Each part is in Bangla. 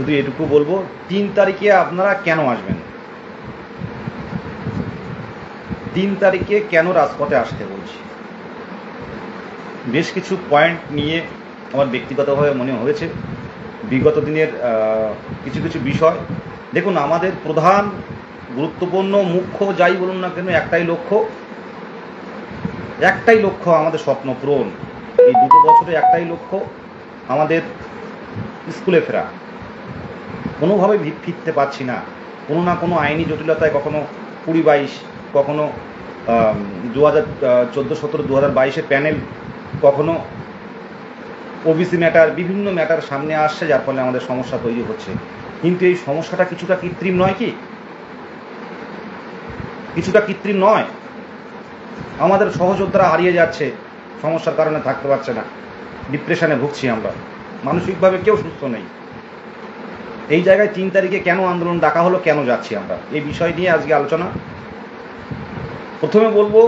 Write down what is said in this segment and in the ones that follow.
শুধু এটুকু বলবো, 3 তারিখে আপনারা কেন আসবেন, 3 তারিখে কেন রাজপথে আসতে বলছি। বেশ কিছু পয়েন্ট নিয়ে আমার ব্যক্তিগতভাবে মনে হয়েছে বিগত দিনের কিছু কিছু বিষয়। দেখুন, আমাদের প্রধান গুরুত্বপূর্ণ মুখ্য যাই বলুন না কেন, একটাই লক্ষ্য আমাদের স্বপ্ন পূরণ। এই 2 বছরে একটাই লক্ষ্য, আমাদের স্কুলে ফেরা। কোনোভাবে ফিরতে পারছি না, কোনো না কোনো আইনি জটিলতায়, কখনো 20-22, কখনো 2014-17, 2022-এর প্যানেল, কখনো ওবিসি ম্যাটার, বিভিন্ন ম্যাটার সামনে আসছে, যার ফলে আমাদের সমস্যা তৈরি হচ্ছে। কিন্তু এই সমস্যাটা কিছুটা কৃত্রিম নয় কি? কিছুটা কৃত্রিম নয়? আমাদের সহযোদ্ধারা হারিয়ে যাচ্ছে, সমস্যার কারণে থাকতে পারছে না, ডিপ্রেশনে ভুগছি আমরা, মানসিকভাবে কেউ সুস্থ নেই। এই জায়গায় 3 তারিখে কেন আন্দোলন ডাকা হলো, কেন যাচ্ছি আমরা, এই বিষয় নিয়ে আজকে আলোচনা। প্রথমে বলবো,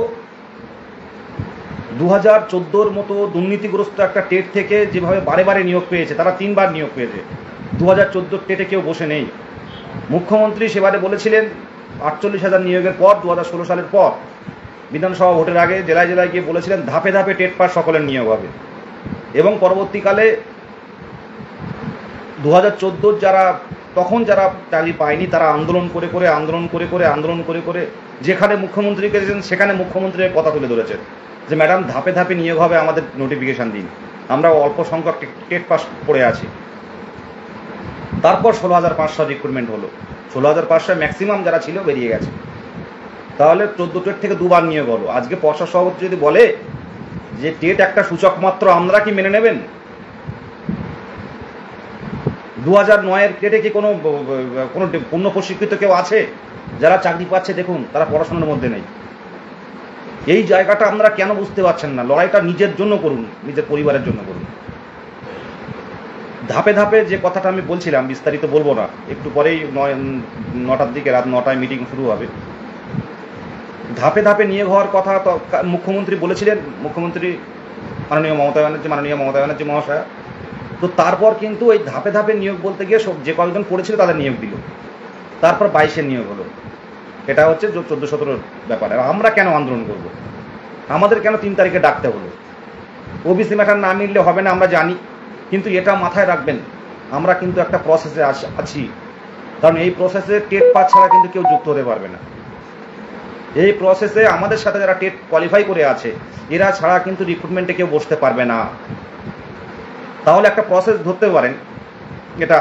2014-র মতো দুর্নীতিগ্রস্ত একটা টেট থেকে যেভাবে বারে বারে নিয়োগ পেয়েছে, তারা 3 বার নিয়োগ পেয়েছে। 2014 টেটে কেউ বসে নেই। মুখ্যমন্ত্রী সেবারে বলেছিলেন 48,000 নিয়োগের পর, 2016 সালের পর বিধানসভা ভোটের আগে জেলায় জেলায় গিয়ে বলেছিলেন ধাপে ধাপে টেট পাস সকলের নিয়োগ হবে। এবং পরবর্তীকালে 2014 যারা চাকরি পায়নি, তারা আন্দোলন করে যেখানে মুখ্যমন্ত্রীকে গেছেন সেখানে মুখ্যমন্ত্রীর কথা তুলে ধরেছেন যে ম্যাডাম ধাপে ধাপে নিয়োগ হবে, আমাদের নোটিফিকেশান দিন, আমরা অল্প সংখ্যক টেট পাস পড়ে আছি। তারপর 16,500 রিক্রুটমেন্ট হলো। 16,500 ম্যাক্সিমাম যারা ছিল বেরিয়ে গেছে। তাহলে 14 টেট থেকে 2 বার নিয়োগ হলো। আজকে পর্ষদ সভাপতি যদি বলে যে টেট একটা সূচক মাত্র, আমরা কি মেনে নেবেন? 2009-এর টেটে কি কোনো পূর্ণ প্রশিক্ষিত কেউ আছে? যারা চাকরি পাচ্ছে দেখুন, তারা পড়াশোনার মধ্যে নেই। এই জায়গাটা আপনারা কেন বুঝতে পারছেন না? লড়াইটা নিজের জন্য করুন, নিজের পরিবারের জন্য করুন। ধাপে ধাপে যে কথাটা আমি বলছিলাম, বিস্তারিত বলবো না, একটু পরেই 9টার দিকে, রাত 9টায় মিটিং শুরু হবে। ধাপে ধাপে নিয়োগ হওয়ার কথা তো মুখ্যমন্ত্রী বলেছিলেন, মাননীয় মমতা ব্যানার্জি মহাশয়া। তো তারপর কিন্তু ওই ধাপে ধাপে নিয়োগ বলতে গিয়ে যে কয়েকজন পড়েছিল তাদের নিয়োগ দিল, তারপর 22-এর নিয়োগ হলো। এটা হচ্ছে 14-17 ব্যাপার। আর আমরা কেন আন্দোলন করব? আমাদের কেন 3 তারিখে ডাকতে হলো? ওবিসি ম্যাটার না মিললে হবে না, আমরা জানি, কিন্তু এটা মাথায় রাখবেন, আমরা কিন্তু একটা প্রসেসে আছি। কারণ এই প্রসেসে টেট পাস ছাড়া কিন্তু কেউ যুক্ত হতে পারবে না। এই প্রসেসে আমাদের সাথে যারা টেট কোয়ালিফাই করে আছে, এরা ছাড়া কিন্তু রিক্রুটমেন্টে কেউ বসতে পারবে না। তাহলে একটা প্রসেস ধরতে পারেন এটা।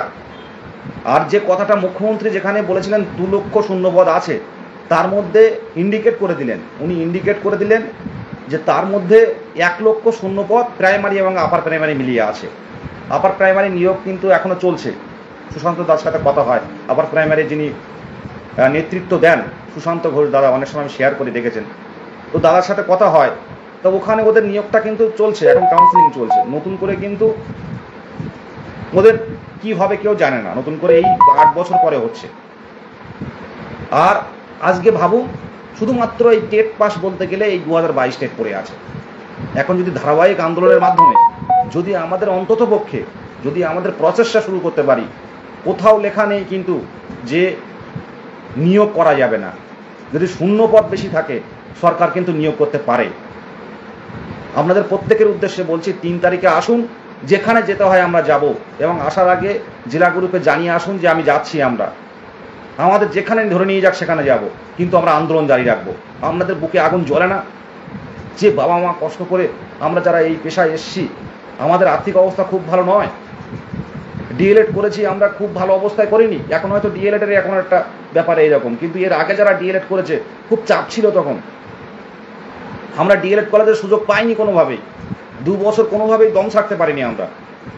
আর যে কথাটা মুখ্যমন্ত্রী যেখানে বলেছিলেন 2 লক্ষ শূন্যপদ আছে, তার মধ্যে উনি ইন্ডিকেট করে দিলেন যে তার মধ্যে 1 লক্ষ শূন্যপদ প্রাইমারি এবং আপার প্রাইমারি মিলিয়ে আছে। আপার প্রাইমারি নিয়োগ কিন্তু এখনো চলছে। সুশান্ত দাস সাথে কথা হয়, আপার প্রাইমারি যিনি নেতৃত্ব দেন, সুশান্ত ঘোষ দাদা, অনেক সময় আমি শেয়ার করে দেখেছেন। তো দাদার সাথে কথা হয়, তো ওখানে ওদের নিয়োগটা কিন্তু চলছে, এখন কাউন্সিলিং চলছে। নতুন করে কিন্তু ওদের কি হবে কেউ জানে না, নতুন করে এই 8 বছর পরে হচ্ছে। আর আজকে ভাবুন, শুধুমাত্র এই টেট পাস বলতে গেলে এই 2022 টেট পড়ে আছে। এখন যদি ধারাবাহিক আন্দোলনের মাধ্যমে যদি আমাদের অন্ততপক্ষে যদি আমাদের প্রসেসটা শুরু করতে পারি, কোথাও লেখা নেই কিন্তু যে নিয়োগ করা যাবে না। যদি শূন্যপদ বেশি থাকে, সরকার কিন্তু নিয়োগ করতে পারে। আপনাদের প্রত্যেকের উদ্দেশ্যে বলছি, 3 তারিখে আসুন, যেখানে যেতে হয় আমরা যাব, এবং আসার আগে জেলা গ্রুপে জানিয়ে আসুন যে আমি যাচ্ছি। আমরা আমাদের যেখানে ধরে নিয়ে যাক সেখানে যাব, কিন্তু আমরা আন্দোলন জারি রাখবো। আপনাদের বুকে আগুন জ্বলে না? যে বাবা মা কষ্ট করে আমরা যারা এই পেশায় এসছি, আমাদের আর্থিক অবস্থা খুব ভালো নয়। ডিএলএড করেছি, আমরা খুব ভালো অবস্থায় করিনি। এখন হয়তো ডিএলএডের এখন একটা ব্যাপারে এইরকম, কিন্তু এর আগে যারা ডিএলএড করেছে খুব চাপ ছিল তখন। আমরা ডিএলএড কলেজের সুযোগ পাইনি কোনোভাবেই, 2 বছর কোনোভাবেই দম ছাড়তে পারিনি আমরা।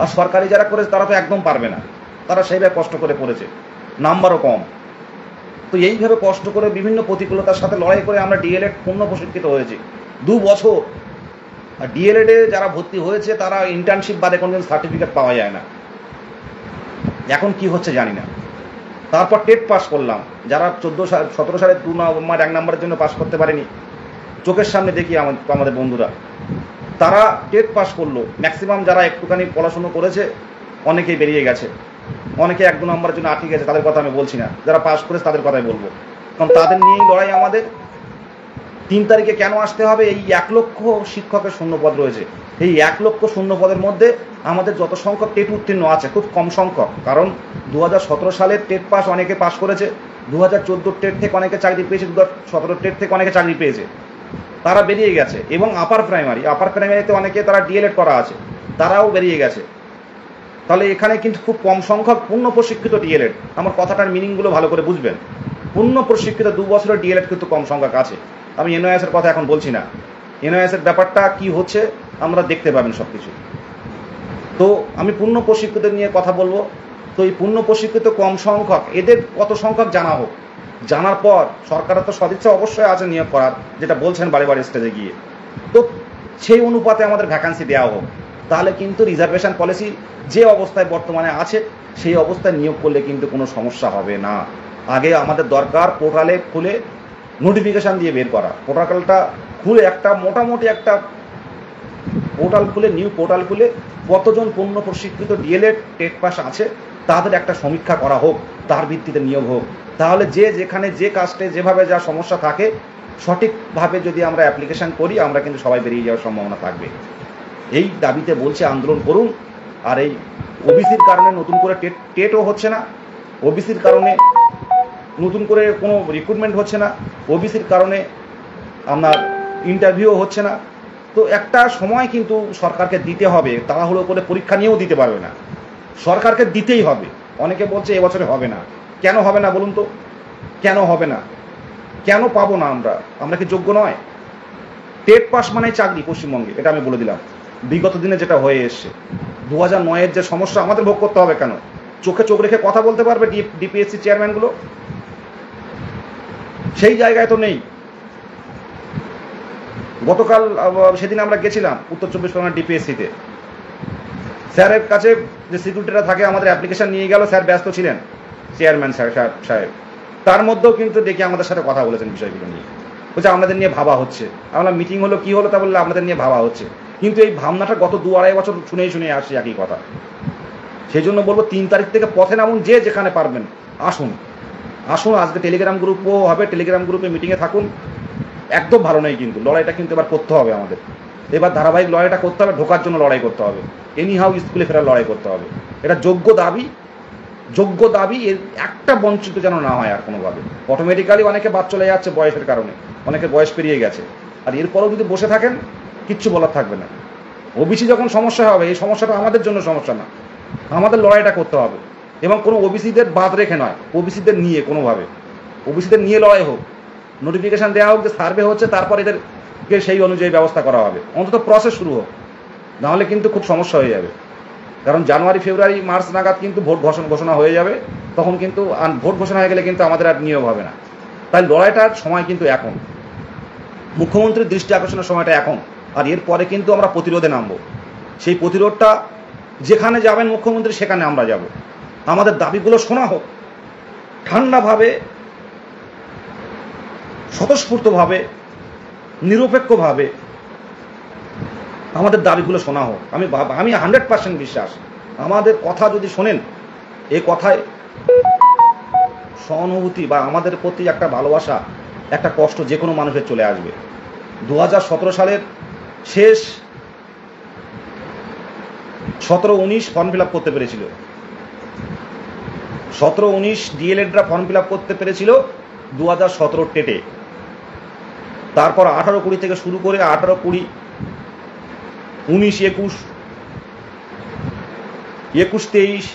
আর সরকারি যারা করেছে তারা তো একদম পারবে না, তারা সেইভাবে কষ্ট করে পড়েছে, নাম্বারও কম। তো এইভাবে কষ্ট করে বিভিন্ন প্রতিকূলতার সাথে লড়াই করে আমরা ডিএলএড পূর্ণ প্রশিক্ষিত হয়েছি 2 বছর। আর ডিএলএডে যারা ভর্তি হয়েছে তারা ইন্টার্নশিপ বাদে কোনোদিন সার্টিফিকেট পাওয়া যায় না। এখন কি হচ্ছে জানি না। তারপর টেট পাস করলাম, যারা 17 সালে 2 নম্বর 1 নম্বরের জন্য পাস করতে পারেনি, চোখের সামনে দেখি আমাদের বন্ধুরা তারা টেট পাস করলো। ম্যাক্সিমাম যারা একটুখানি পড়াশুনো করেছে অনেকেই বেরিয়ে গেছে, অনেকে 1-2 নম্বরের জন্য আটকে গেছে, তাদের কথা আমি বলছি না, যারা পাস করেছে তাদের কথাই বলবো, কারণ তাদের নিয়েই লড়াই আমাদের। 3 তারিখে কেন আসতে হবে? এই 1 লক্ষ শিক্ষকের শূন্যপদ রয়েছে। এই 1 লক্ষ শূন্যপদের মধ্যে আমাদের যত সংখ্যক টেট উত্তীর্ণ আছে খুব কম সংখ্যক, কারণ 2017 সালের টেট পাস অনেকে পাস করেছে, 2014 টেট থেকে অনেকে চাকরি পেয়েছে, 2017 টেট থেকে অনেকে চাকরি পেয়েছে, তারা বেরিয়ে গেছে। এবং আপার প্রাইমারিতে অনেকে তারা ডিএলএড করা আছে, তারাও বেরিয়ে গেছে। তাহলে এখানে কিন্তু খুব কম সংখ্যক পূর্ণ প্রশিক্ষিত ডিএলএড, আমার কথাটার মিনিংগুলো ভালো করে বুঝবেন। পূর্ণ প্রশিক্ষিত 2 বছরের ডিএলএড কিন্তু কম সংখ্যক আছে। আমি এনওএস এর কথা এখন বলছি না, এনওএস এর ব্যাপারটা কি হচ্ছে আমরা দেখতে পাবেন সব কিছু। তো আমি পূর্ণ প্রশিক্ষিত নিয়ে কথা বলবো। তো এই পূর্ণ প্রশিক্ষিত কম সংখ্যক, এদের কত সংখ্যক জানা হোক, জানার পর সরকারের তো সদিচ্ছা অবশ্যই আছে নিয়োগ করার, যেটা বলছেন বারে বারে স্টেজে গিয়ে, তো সেই অনুপাতে আমাদের ভ্যাকান্সি দেওয়া হোক। তাহলে কিন্তু রিজার্ভেশন পলিসি যে অবস্থায় বর্তমানে আছে সেই অবস্থায় নিয়োগ করলে কিন্তু কোনো সমস্যা হবে না। আগে আমাদের দরকার পোর্টালে খুলে নোটিফিকেশান দিয়ে বের করা, পোর্টালটা খুলে একটা মোটামুটি একটা পোর্টাল খুলে, নিউ পোর্টাল খুলে কতজন পূর্ণ প্রশিক্ষিত ডিএলএড টেট পাস আছে তাদের একটা সমীক্ষা করা হোক, তার ভিত্তিতে নিয়োগ হোক। তাহলে যে যেখানে যে কাস্টে যেভাবে যা সমস্যা থাকে সঠিকভাবে যদি আমরা অ্যাপ্লিকেশান করি, আমরা কিন্তু সবাই বেরিয়ে যাওয়ার সম্ভাবনা থাকবে। এই দাবিতে বলছে আন্দোলন করুন। আর এই ওবিসির কারণে নতুন করে টেটও হচ্ছে না, ওবিসির কারণে নতুন করে কোনো রিক্রুটমেন্ট হচ্ছে না, ওবিসির কারণে আপনার ইন্টারভিউ হচ্ছে না। তো একটা সময় কিন্তু সরকারকে দিতে হবে, তাড়াহুড়ো করে পরীক্ষা নিয়েও দিতে পারবে না, সরকারকে দিতেই হবে। অনেকে বলছে এবছরে হবে না, কেন হবে না বলুন তো? কেন হবে না? কেন পাবো না আমরা? আমরা কি যোগ্য নয়? টেট পাস মানে চাকরি পশ্চিমবঙ্গে, এটা আমি বলে দিলাম। বিগত দিনে যেটা হয়ে এসছে, 2009-এর যে সমস্যা আমাদের ভোগ করতে হবে কেন? চোখে চোখ রেখে কথা বলতে পারবে ডিপিএসসি চেয়ারম্যানগুলো? সেই জায়গায় তো নেই। গতকাল সেদিন আমরা গেছিলাম উত্তর 24 পরগনা ডিপিএসসিতে, স্যারের কাছে যে সিকিউরিটিরা থাকে আমাদের অ্যাপ্লিকেশন নিয়ে গেল, স্যার ব্যস্ত ছিলেন, চেয়ারম্যান সাহেব, তার মধ্যেও কিন্তু দেখি আমাদের সাথে কথা বলেছেন বিষয়গুলো নিয়ে, বলছে আমাদের নিয়ে ভাবা হচ্ছে। আমরা মিটিং হলো, কি হলো, তা বললে আপনাদের নিয়ে ভাবা হচ্ছে। কিন্তু এই ভাবনাটা গত 2-2.5 বছর শুনে আসছি একই কথা। সেই জন্য বলবো 3 তারিখ থেকে পথে নামুন, যে যেখানে পারবেন আসুন। আজকে টেলিগ্রাম গ্রুপও হবে, টেলিগ্রাম গ্রুপে মিটিংয়ে থাকুন। একদম ভালো নেই, কিন্তু লড়াইটা কিন্তু এবার করতে হবে আমাদের। এবার ধারাবাহিক লড়াইটা করতে হবে, ঢোকার জন্য লড়াই করতে হবে, এনিহাউ স্কুলে ফেরার লড়াই করতে হবে। এটা যোগ্য দাবি, এর একটা বঞ্চিত যেন না হয় আর কোনোভাবে। অটোমেটিক্যালি অনেকে বাদ চলে যাচ্ছে বয়সের কারণে, অনেকের বয়স পেরিয়ে গেছে, আর এরপরও যদি বসে থাকেন কিচ্ছু বলার থাকবে না। ওবিসি যখন সমস্যা হবে, এই সমস্যাটা আমাদের জন্য সমস্যা না, আমাদের লড়াইটা করতে হবে। এবং কোনো ওবিসিদের বাদ রেখে নয়, ওবিসিদের নিয়ে কোনোভাবে, ওবিসিদের নিয়ে লড়াই হোক, নোটিফিকেশান দেওয়া হোক যে সার্ভে হচ্ছে, তারপর এদেরকে সেই অনুযায়ী ব্যবস্থা করা হবে, অন্তত প্রসেস শুরু হোক। নাহলে কিন্তু খুব সমস্যা হয়ে যাবে, কারণ জানুয়ারি, ফেব্রুয়ারি, মার্চ নাগাদ কিন্তু ভোট ঘোষণা হয়ে যাবে, তখন কিন্তু ভোট ঘোষণা হয়ে গেলে কিন্তু আমাদের আর নিয়োগ হবে না। তাই লড়াইটার সময় কিন্তু এখন, মুখ্যমন্ত্রীর দৃষ্টি আকর্ষণের সময়টা এখন। আর এরপরে কিন্তু আমরা প্রতিরোধে নামবো। সেই প্রতিরোধটা যেখানে যাবেন মুখ্যমন্ত্রী, সেখানে আমরা যাব। আমাদের দাবিগুলো শোনা হোক, ঠান্ডাভাবে, স্বতঃস্ফূর্তভাবে, নিরপেক্ষভাবে আমাদের দাবিগুলো শোনা হোক। আমি 100% বিশ্বাস, আমাদের কথা যদি শোনেন, এ কথায় সহানুভূতি বা আমাদের প্রতি একটা ভালোবাসা, একটা কষ্ট যে কোনো মানুষের চলে আসবে। 2017 সালের শেষ 17-19 ফর্ম ফিল আপ করতে পেরেছিল, 17-19 ডিএলএডরা ফর্ম ফিল আপ করতে পেরেছিল 2017 টেটে। তারপর 18-20 থেকে শুরু করে 18-20, 19-21, 21-23,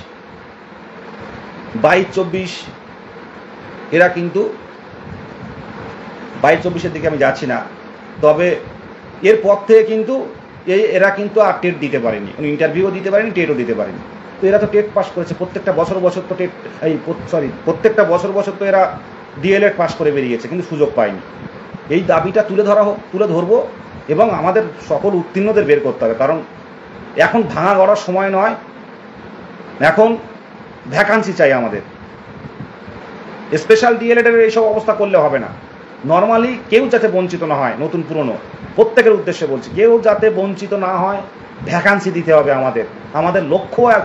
22-24, এরা কিন্তু 22-24-এর দিকে আমি যাচ্ছি না, তবে এরপর থেকে কিন্তু এরা কিন্তু আর টেট দিতে পারেনি, ইন্টারভিউও দিতে পারেনি, টেটও দিতে পারেনি। তো এরা তো টেট পাস করেছে, প্রত্যেকটা বছর তো টেট, প্রত্যেকটা বছর তো এরা ডিএলএড পাস করে বেরিয়েছে, কিন্তু সুযোগ পায়নি। এই দাবিটা তুলে ধরবো এবং আমাদের সকল উত্তীর্ণদের বের করতে হবে, কারণ এখন ভাঙা গড়ার সময় নয়, এখন ভ্যাকান্সি চাই আমাদের। স্পেশাল ডিএলএডের এইসব অবস্থা করলে হবে না। নর্মালি কেউ যাতে বঞ্চিত না হয়, নতুন পুরনো প্রত্যেকের উদ্দেশ্যে বলছি, কেউ যাতে বঞ্চিত না হয়, ভ্যাকান্সি দিতে হবে আমাদের। আমাদের লক্ষ্য আর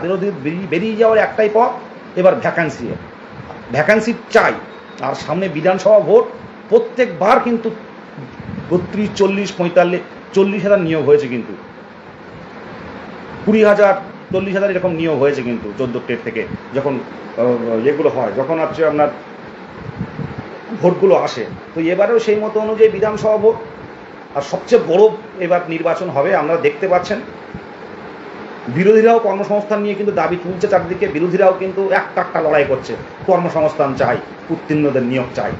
বেরিয়ে যাওয়ার একটাই পথ, এবার ভ্যাকান্সি চাই। আর সামনে বিধানসভা ভোট, প্রত্যেকবার কিন্তু 32, 40, 45, 40,000 নিয়োগ হয়েছে, কিন্তু 20,000, 40,000 এরকম নিয়োগ হয়েছে কিন্তু 14 টেট থেকে যখন এগুলো হয়, যখন হচ্ছে আপনার ভোটগুলো আসে। তো এবারেও সেই মতো অনুযায়ী বিধানসভা ভোট, আর সবচেয়ে বড় এবার নির্বাচন হবে। আপনারা দেখতে পাচ্ছেন বিরোধীরাও কর্মসংস্থান নিয়ে কিন্তু দাবি তুলছে চারদিকে, বিরোধীরাও কিন্তু একটা লড়াই করছে, কর্মসংস্থান চাই, উত্তীর্ণদের নিয়োগ চাই।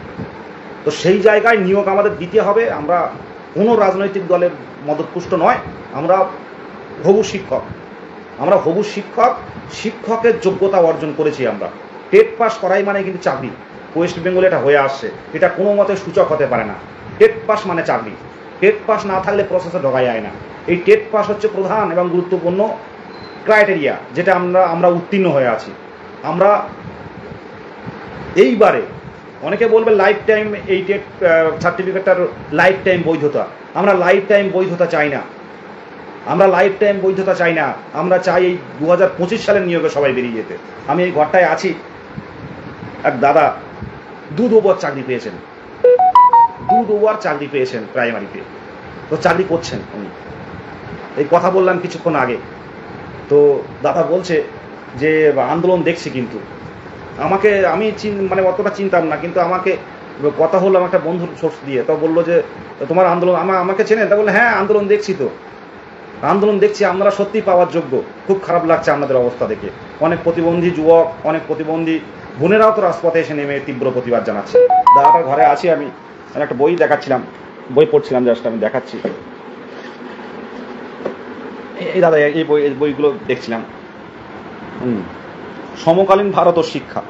তো সেই জায়গায় নিয়োগ আমাদের দিতে হবে। আমরা কোনো রাজনৈতিক দলের মদতপুষ্ট নয়, আমরা হবু শিক্ষক, শিক্ষকের যোগ্যতা অর্জন করেছি আমরা। টেট পাস করাই মানে কিন্তু চাকরি, ওয়েস্ট বেঙ্গলে এটা হয়ে আসছে, এটা কোনো মতে সূচক হতে পারে না। টেট পাস মানে চাকরি, টেট পাস না থাকলে প্রসেসে ঢোকা যায় না। এই টেট পাস হচ্ছে প্রধান এবং গুরুত্বপূর্ণ ক্রাইটেরিয়া, যেটা আমরা উত্তীর্ণ হয়ে আছি। আমরা এইবারে অনেকে বলবে লাইফ টাইম এই টেট সার্টিফিকেটটার লাইফ টাইম বৈধতা। আমরা লাইফ টাইম বৈধতা চাই না, আমরা চাই এই 2025 সালের নিয়োগে সবাই বেরিয়ে যেতে। আমি এই ঘরটায় আছি, এক দাদা 2 ওভার চাকরি পেয়েছেন প্রাইমারিতে, তো চাকরি করছেন উনি। এই কথা বললাম কিছুক্ষণ আগে। তো দাদা বলছে যে আন্দোলন দেখছি, কিন্তু আমি মানে অতটা চিনতাম না, কিন্তু আমাকে কথা হলো আমার একটা বন্ধুর সোর্স দিয়ে। তো বললো যে তোমার আন্দোলন, আমাকে চেনেন? তা বললো হ্যাঁ, আন্দোলন দেখছি, আপনারা সত্যি পাওয়ার যোগ্য। খুব খারাপ লাগছে আপনাদের অবস্থা দেখে। অনেক প্রতিবন্ধী যুবক, অনেক প্রতিবন্ধী বোনেরাও তো রাজপথে এসে নেমে তীব্র প্রতিবাদ জানাচ্ছে। দাদাটার ঘরে আছি আমি একটা বই বই পড়ছিলাম, জাস্ট আমি দেখাচ্ছি। এই দাদা এই বইগুলো দেখছিলাম, সমকালীন ভারত ও শিক্ষা,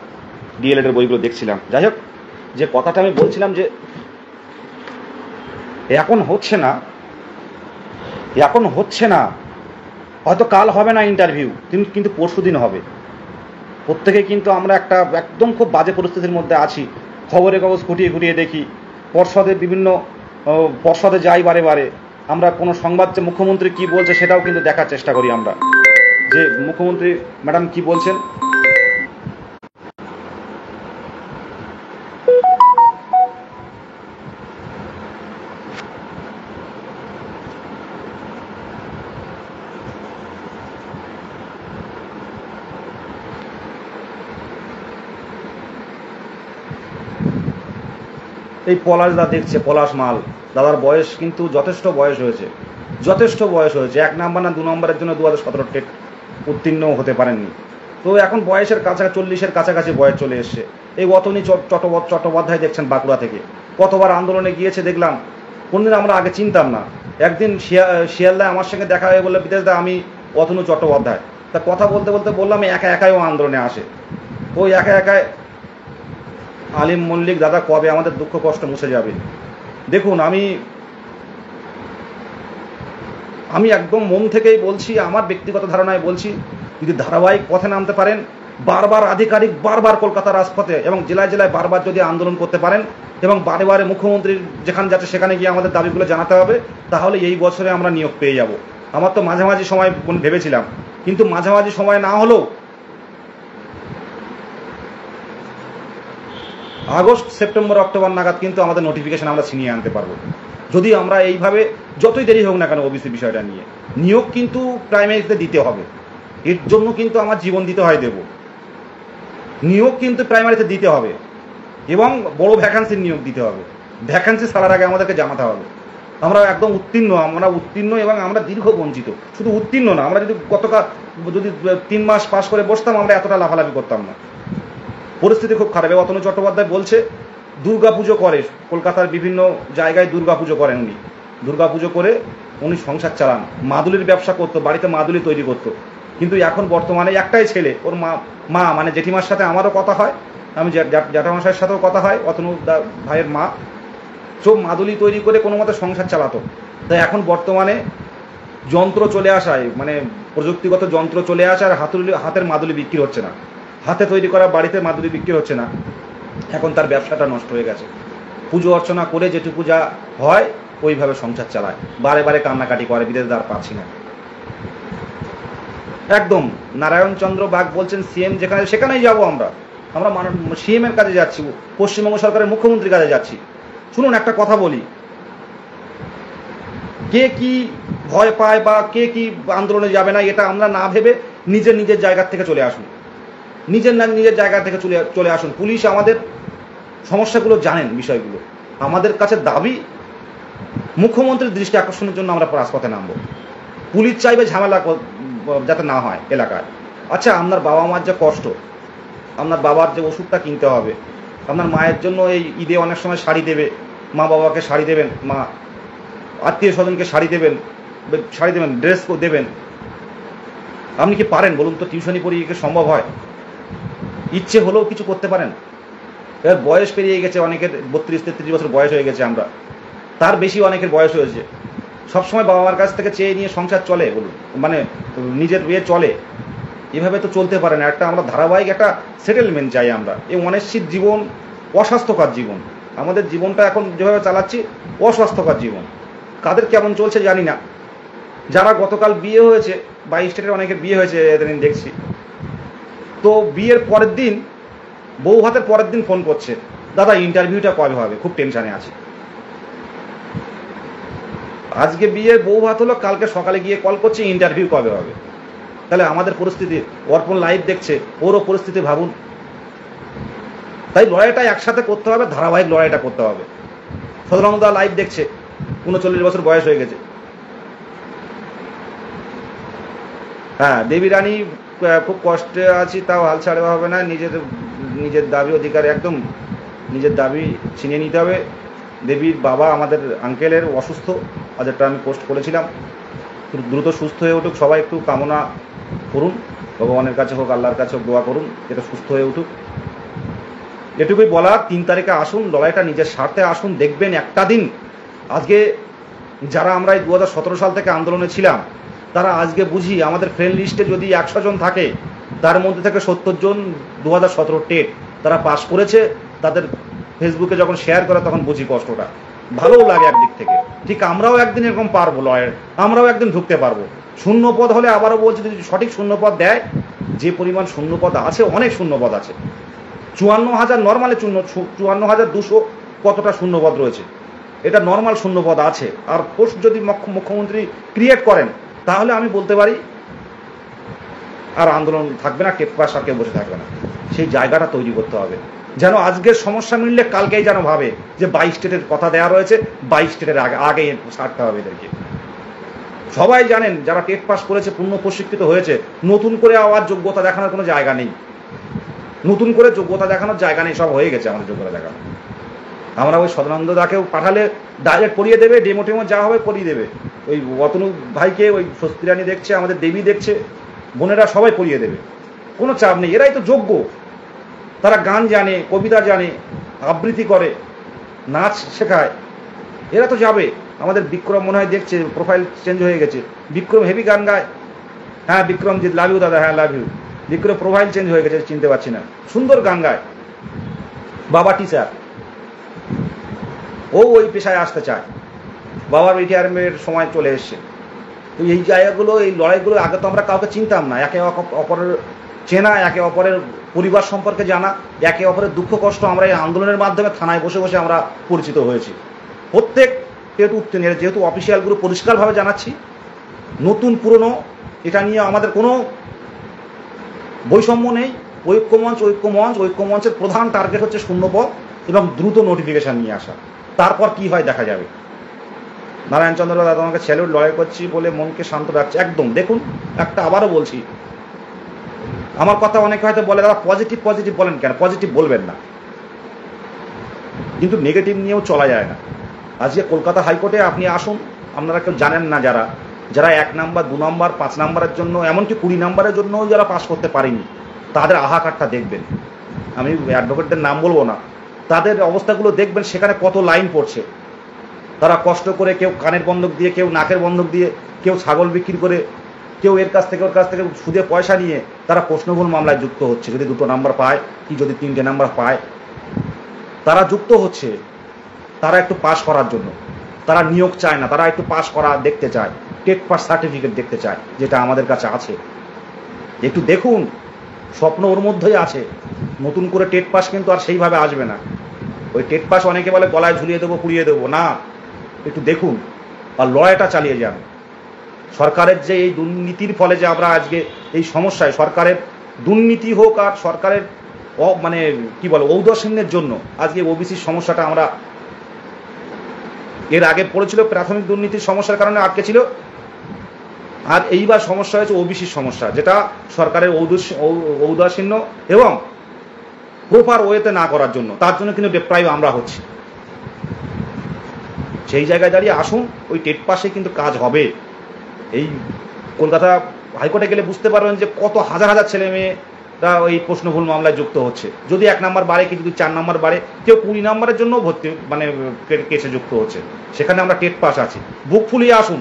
ডিএলএড এর বইগুলো দেখছিলাম। যাই হোক, যে কথাটা আমি বলছিলাম যে এখন হচ্ছে না, হয়তো কাল হবে না ইন্টারভিউ, কিন্তু পরশুদিন হবে। প্রত্যেকে কিন্তু আমরা একদম খুব বাজে পরিস্থিতির মধ্যে আছি। খবরের কাগজ খুঁটিয়ে দেখি, পর্ষদে যাই বারে, আমরা কোনো সংবাদ যে মুখ্যমন্ত্রী কি বলছে সেটাও কিন্তু দেখার চেষ্টা করি আমরা, যে মুখ্যমন্ত্রী ম্যাডাম কি বলছেন। এই পলাশ দা দেখছে, পলাশ মাল দাদার বয়স কিন্তু যথেষ্ট বয়স হয়েছে। 1 নাম্বার না 2 নম্বরের জন্য 2017 টেট উত্তীর্ণ হতে পারেননি। তো এখন বয়সের কাছাকাছি 40-এর কাছাকাছি বয়স চলে এসছে। এই অতনী চট্টোপাধ্যায় দেখছেন বাঁকুড়া থেকে, কতবার আন্দোলনে গিয়েছে দেখলাম, কোনদিন আমরা আগে চিনতাম না। একদিন শিয়ালদায় আমার সঙ্গে দেখা হয়ে বললো, বিদেশ দা আমি অতনু চট্টোপাধ্যায়। তা কথা বলতে বললাম একাই ও আন্দোলনে আসে। ওই একাই আলিম মল্লিক দাদা, কবে আমাদের দুঃখ কষ্ট মুছে যাবে? দেখুন, আমি একদম মন থেকেই বলছি, আমার ব্যক্তিগত ধারণায় বলছি, যদি ধারাবাহিক পথে নামতে পারেন, আধিকারিক বারবার কলকাতার রাজপথে এবং জেলায় বারবার যদি আন্দোলন করতে পারেন এবং বারে মুখ্যমন্ত্রীর যেখানে যাচ্ছে সেখানে গিয়ে আমাদের দাবিগুলো জানাতে হবে, তাহলে এই বছরে আমরা নিয়োগ পেয়ে যাব। আমার তো মাঝামাঝি সময় ভেবেছিলাম, কিন্তু মাঝামাঝি সময় না হলেও আগস্ট, সেপ্টেম্বর, অক্টোবর নাগাদ কিন্তু আমাদের নোটিফিকেশন আমরা ছিনিয়ে আনতে পারবো, যদি আমরা এইভাবে যতই দেরি হোক না কেন ওবিসি বিষয়টা নিয়ে। নিয়োগ কিন্তু প্রাইমারিতে দিতে হবে, এর জন্য কিন্তু আমার জীবন দিতে হয় দেব। নিয়োগ কিন্তু প্রাইমারিতে দিতে হবে এবং বড় ভ্যাকান্সির নিয়োগ দিতে হবে। ভ্যাকান্সি ছাড়ার আগে আমাদেরকে জানাতে হবে আমরা একদম উত্তীর্ণ এবং আমরা দীর্ঘ বঞ্চিত। শুধু উত্তীর্ণ না, আমরা যদি 3 মাস পাস করে বসতাম, আমরা এতটা লাফালাফি করতাম না। পরিস্থিতি খুব খারাপ। অতনু চট্টোপাধ্যায় বলছে দুর্গাপুজো করে, কলকাতার বিভিন্ন জায়গায় দুর্গাপুজো করেন উনি। দুর্গাপুজো করে উনি সংসার চালান, মাদুলির ব্যবসা করতো, বাড়িতে মাদুলি তৈরি করতো। কিন্তু এখন বর্তমানে একটাই ছেলে, ওর মা মানে জেঠিমার সাথে আমারও কথা হয়, আমি জ্যাঠামশাইয়ের সাথেও কথা হয়, অতনু ভাইয়ের মা সব মাদুলি তৈরি করে কোনো মতে সংসার চালাতো। তাই এখন বর্তমানে যন্ত্র চলে আসায়, মানে প্রযুক্তিগত যন্ত্র চলে আসার হাতের মাদুলি বিক্রি হচ্ছে না, হাতে তৈরি করা বাড়িতে মাদুলি বিক্রি হচ্ছে না। এখন তার ব্যবসাটা নষ্ট হয়ে গেছে। পুজো অর্চনা করে যেটুকু যা হয় ওইভাবে সংসার চালায়, বারে কান্নাকাটি করে, বিদেশ দ্বার পাচ্ছি না। একদম নারায়ণচন্দ্র বাগ বলছেন সিএম যেখানে সেখানেই যাবো আমরা। আমরা সিএম এর কাছে যাচ্ছি, পশ্চিমবঙ্গ সরকারের মুখ্যমন্ত্রীর কাছে যাচ্ছি। শুনুন একটা কথা বলি, কে কি ভয় পায় বা কে কি আন্দোলনে যাবে না এটা আমরা না ভেবে নিজের নিজের জায়গা থেকে চলে আসুন, নিজের জায়গা থেকে চলে আসুন। পুলিশ আমাদের সমস্যাগুলো জানেন, বিষয়গুলো আমাদের কাছে দাবি মুখ্যমন্ত্রীর দৃষ্টি আকর্ষণের জন্য আমরা রাজপথে নামবো। পুলিশ চাইবে ঝামেলা যাতে না হয় এলাকায়। আচ্ছা, আপনার বাবা মার যে কষ্ট, আপনার বাবার যে ওষুধটা কিনতে হবে, আপনার মায়ের জন্য এই ঈদে অনেক সময় শাড়ি দেবে, মা বাবাকে শাড়ি দেবেন, মা আত্মীয় স্বজনকে শাড়ি দেবেন, ড্রেস দেবেন। আপনি কি পারেন বলুন তো? টিউশনি পড়িয়ে কি সম্ভব হয়? ইচ্ছে হলেও কিছু করতে পারেন? এবার বয়স পেরিয়ে গেছে অনেকের, 32-33 বছর বয়স হয়ে গেছে, আমরা তার বেশি অনেকের বয়স হয়েছে। সবসময় বাবা মার কাছ থেকে চেয়ে নিয়ে সংসার চলে বলুন, মানে নিজের বিয়ে চলে? এভাবে তো চলতে পারে না। একটা আমরা ধারাবাহিক একটা সেটেলমেন্ট চাই আমরা। এই অনিশ্চিত জীবন, অস্বাস্থ্যকর জীবন, আমাদের জীবনটা এখন যেভাবে চালাচ্ছি অস্বাস্থ্যকর জীবন। কাদের কেমন চলছে জানি না। যারা গতকাল বিয়ে হয়েছে, 22 স্টেটের অনেকের বিয়ে হয়েছে এদিন দেখছি, তো বিয়ের পরের দিন, বউ ভাতের পরের দিন ফোন করছে, দাদা ইন্টারভিউটা কবে হবে, খুব টেনশনে আছে। আজকে বিয়ের বউ ভাত হলো, কালকে সকালে গিয়ে কল করছে ইন্টারভিউ কবে হবে। তাহলে আমাদের পরিস্থিতি, অর্পণ লাইভ দেখছে, ওরও পরিস্থিতি ভাবুন। তাই লড়াইটা একসাথে করতে হবে, ধারাবাহিক লড়াইটা করতে হবে। সদরঙ্গদা লাইভ দেখছে, 39 বছর বয়স হয়ে গেছে। হ্যাঁ, দেবী রানী খুব কষ্টে আছি, তাও হাল ছাড়া হবে না, নিজের দাবি অধিকার, একদম নিজের দাবি ছিনিয়ে নিতে হবে। দেবীর বাবা আমাদের আঙ্কেলের অসুস্থ, আজটা আমি পোস্ট করেছিলাম, দ্রুত সুস্থ হয়ে উঠুক। সবাই একটু কামনা করুন, ভগবানের কাছে হোক, আল্লাহর কাছে হোক, দোয়া করুন এটা সুস্থ হয়ে উঠুক। এটুকুই বলার, 3 তারিখে আসুন, লড়াইটা নিজের স্বার্থে আসুন। দেখবেন একটা দিন, আজকে যারা আমরা এই 2017 সাল থেকে আন্দোলনে ছিলাম, তারা আজকে বুঝি আমাদের ফ্রেন্ড লিস্টে যদি 100 জন থাকে, তার মধ্যে থেকে 70 জন 2017 টেট তারা পাস করেছে। তাদের ফেসবুকে যখন শেয়ার করে তখন বুঝি কষ্টটা, ভালোও লাগে একদিক থেকে। ঠিক আমরাও একদিন এরকম পারবো, আমরাও একদিন ঢুকতে পারবো। শূন্য পদ হলে, আবারও বলছি, যদি সঠিক শূন্য পদ দেয়, যে পরিমাণ শূন্য পদ আছে, অনেক শূন্য পদ আছে। 54,000 নর্মালে 54,200 কতটা শূন্যপদ রয়েছে, এটা নর্মাল শূন্যপদ আছে। আর পোস্ট যদি মুখ্যমন্ত্রী ক্রিয়েট করেন, তাহলে আমি বলতে পারি আর আন্দোলন থাকবে না, টেট পাস আর কেউ বসে থাকবে না। সেই জায়গাটা তৈরি করতে হবে, যেন আজকের সমস্যা মিললে কালকেই যেন ভাবে যে 22 স্টেটের কথা দেওয়া রয়েছে, 22 স্টেটের আগে ছাড়তে হবে এদেরকে। সবাই জানেন যারা টেট পাস করেছে, পূর্ণ প্রশিক্ষিত হয়েছে, নতুন করে আবার যোগ্যতা দেখানোর কোনো জায়গা নেই। নতুন করে যোগ্যতা দেখানোর জায়গা নেই, সব হয়ে গেছে আমাদের যোগ্যতা দেখানো। আমরা ওই সদানন্দদাকেও পাঠালে ডাইরেক্ট পড়িয়ে দেবে, ডেমো টেমো যা হবে পড়িয়ে দেবে। ওই অতনু ভাইকে, ওই স্বস্তি রানী দেখছে, আমাদের দেবী দেখছে, বোনেরা সবাই পড়িয়ে দেবে, কোনো চাপ নেই। এরাই তো যোগ্য, তারা গান জানে, কবিতা জানে, আবৃত্তি করে, নাচ শেখায়, এরা তো যাবে। আমাদের বিক্রম মনে হয় দেখছে, প্রোফাইল চেঞ্জ হয়ে গেছে, বিক্রম হেভি গান গায়। হ্যাঁ বিক্রমজিৎ, লাভ ইউ দাদা, হ্যাঁ love you. Vikram profile change হয়ে গেছে, চিনতে পারছি না, সুন্দর গান গায়, বাবা টিচার, ও ওই পেশায় আসতে চায়, বাবার রিটায়ারমেন্টের সময় চলে এসছে। তো এই জায়গাগুলো, এই লড়াইগুলো আগে তো আমরা কাউকে চিনতাম না। একে অপরের চেনা, একে অপরের পরিবার সম্পর্কে জানা, একে অপরের দুঃখ কষ্ট আমরা এই আন্দোলনের মাধ্যমে থানায় বসে বসে আমরা পরিচিত হয়েছি। প্রত্যেক যেহেতু অফিসিয়ালগুলো পরিষ্কারভাবে জানাচ্ছি, নতুন পুরনো এটা নিয়ে আমাদের কোনো বৈষম্য নেই। ঐক্যমঞ্চের প্রধান টার্গেট হচ্ছে শূন্যপদ এবং দ্রুত নোটিফিকেশন নিয়ে আসা। তারপর কি হয় দেখা যাবে। নারায়ণচন্দ্র দাদা, তোমাকে স্যালুট, লড়াই করছি বলে মনকে শান্ত রাখছে, একদম। দেখুন, একটা আবারও বলছি, আমার কথা অনেকে হয়তো বলে দাদা পজিটিভ বলেন কেন? পজিটিভ বলবেন না, কিন্তু নেগেটিভ নিয়েও চলা যায় না। আজকে কলকাতা হাইকোর্টে আপনি আসুন, আপনারা কেউ জানেন না, যারা 1 নাম্বার, 2 নাম্বার, 5 নাম্বারের জন্য, এমনকি 20 নাম্বারের জন্য যারা পাস করতে পারেনি, তাদের আহাকারটা দেখবেন। আমি অ্যাডভোকেটদের নাম বলবো না, তাদের অবস্থাগুলো দেখবেন, সেখানে কত লাইন পড়ছে। তারা কষ্ট করে, কেউ কানের বন্ধক দিয়ে, কেউ নাকের বন্ধক দিয়ে, কেউ ছাগল বিক্রি করে, কেউ এর কাছ থেকে ওর কাছ থেকে সুদে পয়সা নিয়ে তারা প্রশ্নভুল মামলায় যুক্ত হচ্ছে। যদি 2 নাম্বার পায়, কি যদি 3টে নাম্বার পায়, তারা যুক্ত হচ্ছে। তারা একটু পাস করার জন্য, তারা নিয়োগ চায় না, তারা একটু পাস করা দেখতে চায়, টেট পাস সার্টিফিকেট দেখতে চায়, যেটা আমাদের কাছে আছে। একটু দেখুন, স্বপ্ন ওর মধ্যেই আছে। নতুন করে টেট পাস কিন্তু আর সেইভাবে আসবে না। ওই টেট পাস অনেকে বলে গলায় ঝুলিয়ে দেবো, পুড়িয়ে দেবো, না, একটু দেখুন আর লড়াইটা চালিয়ে যান। সরকারের যে এই দুর্নীতির ফলে যে আমরা আজকে এই সমস্যায়, সরকারের দুর্নীতি হোক আর সরকারের মানে কি বলে ঔদাসীন্যের জন্য আজকে ওবিসির সমস্যাটা আমরা, এর আগে পড়েছিল প্রাথমিক দুর্নীতির সমস্যার কারণে আটকে ছিল, আর এইবার সমস্যা হয়েছে ওবিসির সমস্যা, যেটা সরকারের ঔদাসীন্য এবং প্রপার ওয়েতে না করার জন্য, তার জন্য কিন্তু ডেপ্রাইভ আমরা হচ্ছি। সেই জায়গায় দাঁড়িয়ে আসুন, ওই টেট পাসে কিন্তু কাজ হবে। এই কলকাতা হাইকোর্টে গেলে বুঝতে পারবেন যে কত হাজার হাজার ছেলে মেয়েরা ওই প্রশ্নভুল মামলায় যুক্ত হচ্ছে। যদি 1 নম্বর বাড়ে, কি যদি 4 নম্বর বাড়ে, কেউ 20 নম্বরের জন্য ভর্তি মানে কেসে যুক্ত হচ্ছে। সেখানে আমরা টেট পাস আছি। বুক ফুলিয়ে আসুন,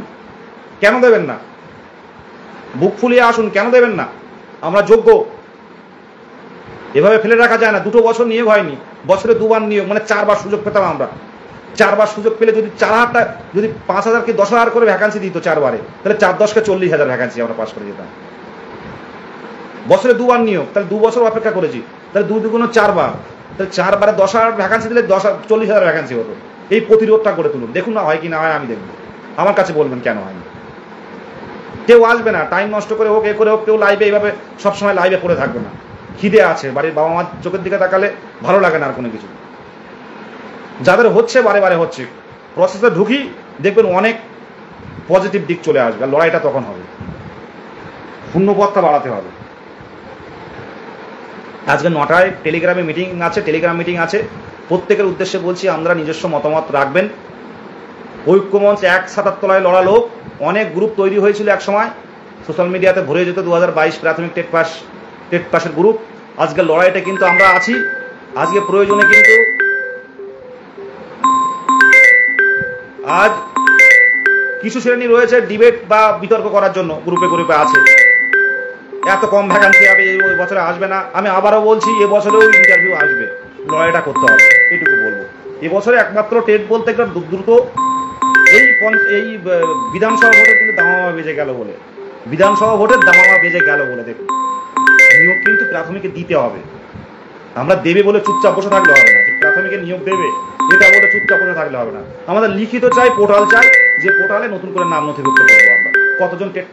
কেন দেবেন না? বুক ফুলিয়ে আসুন, কেন দেবেন না? আমরা যোগ্য। এভাবে ফেলে রাখা যায় না। 2 বছর নিয়োগ হয়নি, বছরে 2 বার নিয়োগ, মানে 4 বার সুযোগ পেতাম আমরা। 4 বার সুযোগ পেলে যদি 4,000টা, যদি 5,000 কি 10,000 করে ভ্যাকান্সি দিত 4 বারে, তাহলে 4×10 = 40,000 ভ্যাকান্সি আমরা পাস করে যেতাম। বছরে 2 বার নিয়োগ, তাহলে 2 বছর অপেক্ষা করেছি, তাহলে 2 দুগুণ 4 বার, তাহলে 4 বারে 10,000 ভ্যাকান্সি দিলে 40,000 ভ্যাকান্সি হতো। এই প্রতিরোধটা করে তুলুন, দেখুন না হয় কি না হয়, আমি দেখব। আমার কাছে বলবেন কেন হয়নি। কেউ আসবে না, টাইম নষ্ট করে হোক, এ করে হোক, কেউ লাইভে এইভাবে সবসময় লাইভে পড়ে থাকবে না। খিদে আছে, বাড়ির বাবা মার চোখের দিকে তাকালে ভালো লাগে না আর কোনো কিছু। যাদের হচ্ছে বারে বারে হচ্ছে, প্রসেসে ঢুকি, দেখবেন অনেক পজিটিভ দিক চলে আসবে। আর লড়াইটা তখন হবে, শূন্যপদটা বাড়াতে হবে। আজকে 9টায় টেলিগ্রামে মিটিং আছে, টেলিগ্রাম মিটিং আছে। প্রত্যেকের উদ্দেশ্যে বলছি, আমরা নিজস্ব মতামত রাখবেন। ঐক্যমঞ্চ 1 ছাতার তলায় লড়া লোক, অনেক গ্রুপ তৈরি হয়েছিল এক সময়, সোশ্যাল মিডিয়াতে ভরে যেত 2022 প্রাথমিক টেট পাসের গ্রুপ। আজকের লড়াইটা কিন্তু আমরা আছি। আজকে প্রয়োজনে কিন্তু আজ কিছু শ্রেণী রয়েছে ডিবেট বা বিতর্ক করার জন্য গ্রুপে গ্রুপে আছে। এত কম ভ্যাকান্সি হবে, এই বছরে আসবে না। আমি আবারও বলছি, এবছরেও ইন্টারভিউ আসবে, লড়াইটা করতে হবে, এইটুকু বলবো। এবছরে একমাত্র টেট বলতে একটা দ্রুত এই বিধানসভা ভোটের কিন্তু দামামা বেজে গেল বলে, বিধানসভা ভোটের দামামা বেজে গেল বলে দেখুন, নিয়োগ কিন্তু প্রাথমিকে দিতে হবে। আমরা দেবে বলে চুপচাপ বসে থাকলে হবে না, যে প্রাথমিকে নিয়োগ দেবে এটা বলে চুপচাপ বসে থাকলে হবে না। আমাদের লিখিত চাই, পোর্টাল চাই, যে পোর্টালে নতুন করে নাম নথিভুক্ত করবো আমরা কতজন টেট।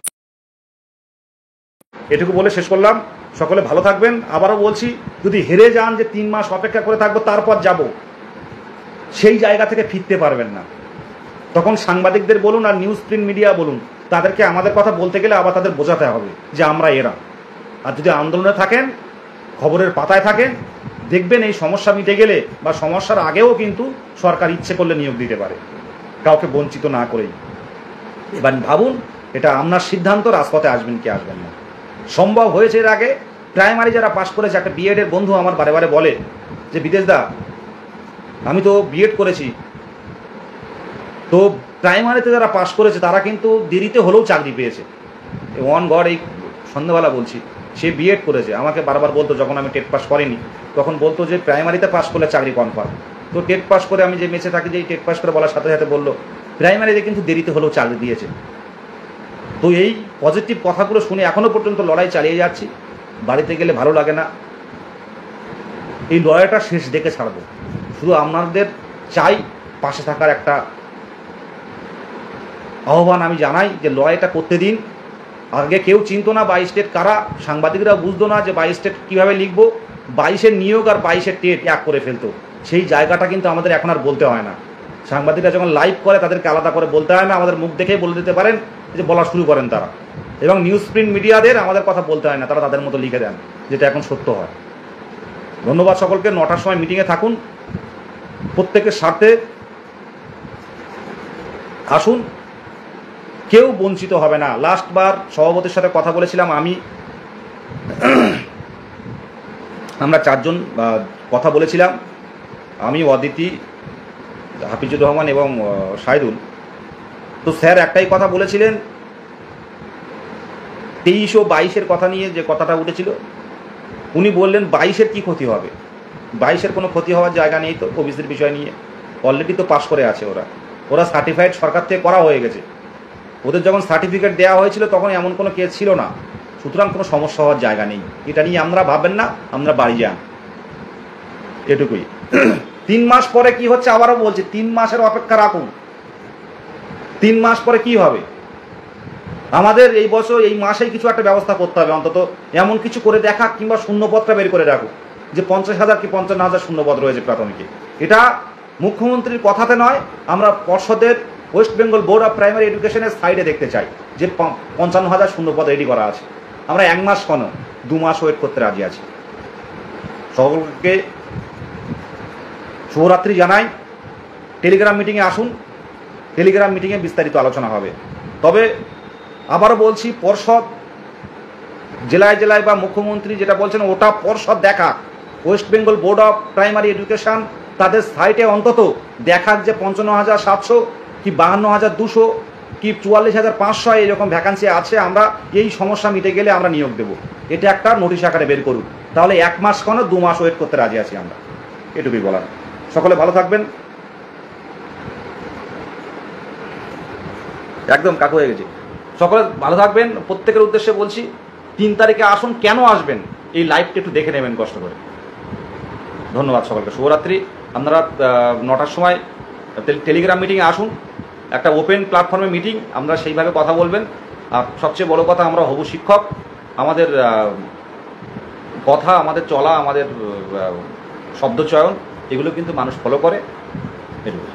এটুকু বলে শেষ করলাম। সকলে ভালো থাকবেন। আবারও বলছি, যদি হেরে যান যে 3 মাস অপেক্ষা করে থাকবো তারপর যাব, সেই জায়গা থেকে ফিরতে পারবেন না। তখন সাংবাদিকদের বলুন আর নিউজ প্রিন্ট মিডিয়া বলুন, তাদেরকে আমাদের কথা বলতে গেলে আবার তাদের বোঝাতে হবে যে আমরা এরা। আর যদি আন্দোলনে থাকেন, খবরের পাতায় থাকেন, দেখবেন এই সমস্যা মিটে গেলে বা সমস্যার আগেও কিন্তু সরকার ইচ্ছে করলে নিয়োগ দিতে পারে, কাউকে বঞ্চিত না করেই। এবার ভাবুন, এটা আপনার সিদ্ধান্ত, রাজপথে আসবেন কি আসবেন না। সম্ভব হয়েছে এর আগে, প্রাইমারি যারা পাশ করেছে, একটা বিএডের বন্ধু আমার বারে বারে বলে যে বিদেশদা, আমি তো বিএড করেছি, তো প্রাইমারিতে যারা পাশ করেছে তারা কিন্তু দেরিতে হলেও চাকরি পেয়েছে। অন গড, এই সন্ধ্যাবেলা বলছি, সে বিএড করেছে, আমাকে বারবার বলতো, যখন আমি টেট পাস করিনি তখন বলতো যে প্রাইমারিতে পাস করলে চাকরি কনফার্ম। তো টেট পাস করে, আমি যে মেসে থাকি, যে টেট পাস করে বলার সাথে সাথে বললো প্রাইমারিতে কিন্তু দেরিতে হলেও চাকরি দিয়েছে। তো এই পজিটিভ কথাগুলো শুনে এখনও পর্যন্ত লড়াই চালিয়ে যাচ্ছি। বাড়িতে গেলে ভালো লাগে না, এই লড়াইটা শেষ দেখে ছাড়বো। শুধু আপনাদের চাই পাশে থাকার একটা আহ্বান আমি জানাই, যে লড়াইটা করতে দিন। আগে কেউ চিনতো না 22 টেট কারা, সাংবাদিকরা বুঝতো না যে 22 টেট কীভাবে লিখবো। 22-এর নিয়োগ আর 22-এর টেট এক করে ফেলতো। সেই জায়গাটা কিন্তু আমাদের এখন আর বলতে হয় না। সাংবাদিকরা যখন লাইভ করে তাদেরকে আলাদা করে বলতে হয় না, আমাদের মুখ দেখেই বলে দিতে পারেন, যে বলা শুরু করেন তারা। এবং নিউজ প্রিন্ট মিডিয়াদের আমাদের কথা বলতে হয় না, তারা তাদের মতো লিখে দেন, যেটা এখন সত্য হয়। ধন্যবাদ সকলকে। 9টার সময় মিটিংয়ে থাকুন, প্রত্যেকের স্বার্থে আসুন, কেউ বঞ্চিত হবে না। লাস্টবার সভাপতির সাথে কথা বলেছিলাম আমি, আমরা 4 জন কথা বলেছিলাম, আমি, অদিতি, হাফিজুর রহমান এবং শাহিদুল। তো স্যার একটাই কথা বলেছিলেন, 23 ও 22-এর কথা নিয়ে যে কথাটা উঠেছিল, উনি বললেন 22-এর কী ক্ষতি হবে, 22-এর কোনো ক্ষতি হওয়ার জায়গা নেই। তো ওবিসির বিষয় নিয়ে অলরেডি তো পাস করে আছে, ওরা সার্টিফাইড সরকার থেকে করা হয়ে গেছে। ওদের যখন সার্টিফিকেট দেওয়া হয়েছিল তখন এমন কোনো কেস ছিল না। সুতরাং কোনো সমস্যা হওয়ার জায়গা নেই, এটা নিয়ে আমরা ভাববেন না, আমরা বাড়ি যান, এটুকুই। 3 মাস পরে কি হচ্ছে আবারও বলছি, 3 মাসের অপেক্ষা রাখুন। 3 মাস পরে কি হবে আমাদের এই বছর এই মাসেই কিছু একটা ব্যবস্থা করতে হবে, অন্তত এমন কিছু করে দেখা, কিংবা শূন্যপদটা বের করে রাখুক যে 50,000 কি 55,000 শূন্যপদ রয়েছে প্রাথমিকে। এটা মুখ্যমন্ত্রীর কথাতে নয়, আমরা পর্ষদের West Bengal board of primary এডুকেশনের সাইডে দেখতে চাই যে 55,000 শূন্যপদ রেডি করা আছে। আমরা 1 মাস কেন 2 মাস ওয়েট করতে রাজি আছি। সকলকে শুভরাত্রি জানাই। টেলিগ্রাম মিটিংয়ে আসুন, টেলিগ্রাম মিটিংয়ে বিস্তারিত আলোচনা হবে। তবে আবারও বলছি, পর্ষদ জেলায় জেলায় বা মুখ্যমন্ত্রী যেটা বলছেন ওটা পর্ষদ দেখা, West Bengal board of primary education তাদের সাইটে অন্তত দেখাক যে 55,700 কি 52,200 কি 44,500 এইরকম ভ্যাকান্সি আছে, আমরা এই সমস্যা মিটে গেলে আমরা নিয়োগ দেব। এটা একটা নোটিশ আকারে বের করুন, তাহলে 1 মাস কেন 2 মাস ওয়েট করতে রাজি আছি আমরা, এটুকুই বলার। সকলে ভালো থাকবেন। একদম কাকু হয়ে গেছে। সকলে ভালো থাকবেন, প্রত্যেকের উদ্দেশ্যে বলছি 3 তারিখে আসুন। কেন আসবেন এই লাইভটা একটু দেখে নেবেন কষ্ট করে। ধন্যবাদ সকলকে, শুভরাত্রি। আপনারা 9টার সময় টেলিগ্রাম মিটিংয়ে আসুন, একটা ওপেন প্ল্যাটফর্মে মিটিং, আমরা সেইভাবে কথা বলবেন। আর সবচেয়ে বড় কথা, আমরা হবু শিক্ষক, আমাদের কথা, আমাদের চলা, আমাদের শব্দচয়ন এগুলো কিন্তু মানুষ ফলো করে, এটুকু।